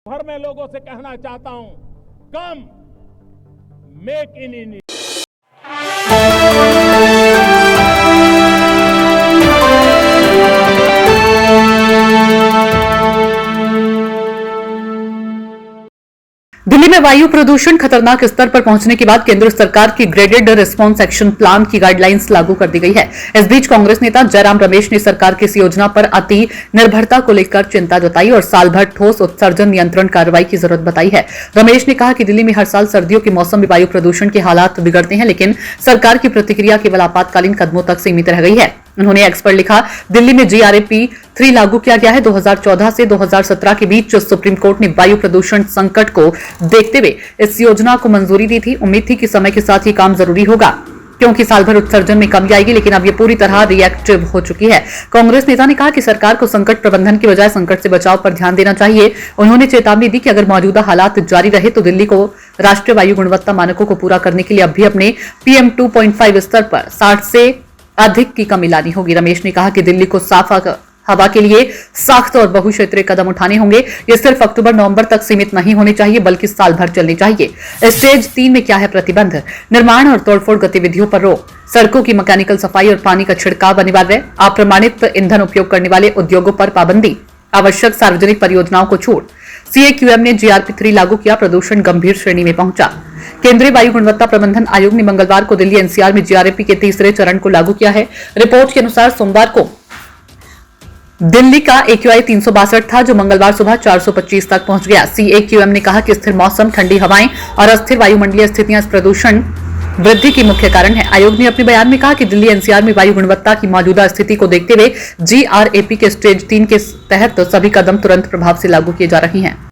भर में लोगों से कहना चाहता हूं, कम मेक इन इंडिया। दिल्ली में वायु प्रदूषण खतरनाक स्तर पर पहुंचने के बाद केंद्र सरकार की ग्रेडेड रिस्पांस एक्शन प्लान की गाइडलाइंस लागू कर दी गई है। इस बीच कांग्रेस नेता जयराम रमेश ने सरकार की इस योजना पर अति निर्भरता को लेकर चिंता जताई और साल भर ठोस उत्सर्जन नियंत्रण कार्रवाई की जरूरत बताई है। रमेश ने कहा कि दिल्ली में हर साल सर्दियों के मौसम में वायु प्रदूषण के हालात बिगड़ते हैं, लेकिन सरकार की प्रतिक्रिया केवल आपातकालीन कदमों तक सीमित रह गई है। उन्होंने एक्स पर लिखा, दिल्ली में जीआरएपी 3 लागू किया गया है। 2014 से 2017 के बीच सुप्रीम कोर्ट ने वायु प्रदूषण संकट को देखते हुए इस योजना को मंजूरी दी थी। उम्मीद थी कि समय के साथ ये काम जरूरी होगा, क्योंकि साल भर उत्सर्जन में कमी आएगी, लेकिन अब ये पूरी तरह रिएक्टिव हो चुकी है। कांग्रेस नेता ने कहा कि सरकार को संकट प्रबंधन की बजाय संकट से बचाव पर ध्यान देना चाहिए। उन्होंने चेतावनी दी कि अगर मौजूदा हालात जारी रहे तो दिल्ली को राष्ट्रीय वायु गुणवत्ता मानकों को पूरा करने के लिए अब भी अपने PM 2.5 स्तर पर 60 से अधिक की कमी लानी होगी। रमेश ने कहा कि दिल्ली को साफ हवा के लिए सख्त और बहुक्षेत्रीय कदम उठाने होंगे। ये सिर्फ अक्टूबर-नवंबर तक सीमित नहीं होने चाहिए, बल्कि साल भर चलनी चाहिए। स्टेज 3 में क्या है प्रतिबंध? निर्माण और तोड़फोड़ गतिविधियों पर रोक, सड़कों की मैकेनिकल सफाई और पानी का छिड़काव अनिवार्य, अप्रमाणित ईंधन उपयोग करने वाले उद्योगों पर पाबंदी, आवश्यक सार्वजनिक परियोजनाओं को छूट। CAQM ने GRP 3 लागू किया, प्रदूषण गंभीर श्रेणी में पहुंचा। केंद्रीय वायु गुणवत्ता प्रबंधन आयोग ने मंगलवार को दिल्ली NCR में GRP के तीसरे चरण को लागू किया है। रिपोर्ट के अनुसार सोमवार को दिल्ली का AQI 362 था, जो मंगलवार सुबह 425 तक पहुंच गया। CAQM ने कहा कि स्थिर मौसम, ठंडी हवाएं और अस्थिर वायुमंडलीय स्थितियां इस प्रदूषण वृद्धि की मुख्य कारण है। आयोग ने अपने बयान में कहा कि दिल्ली NCR में वायु गुणवत्ता की मौजूदा स्थिति को देखते हुए GRAP के स्टेज 3 के तहत सभी कदम तुरंत प्रभाव से लागू किए जा रहे हैं।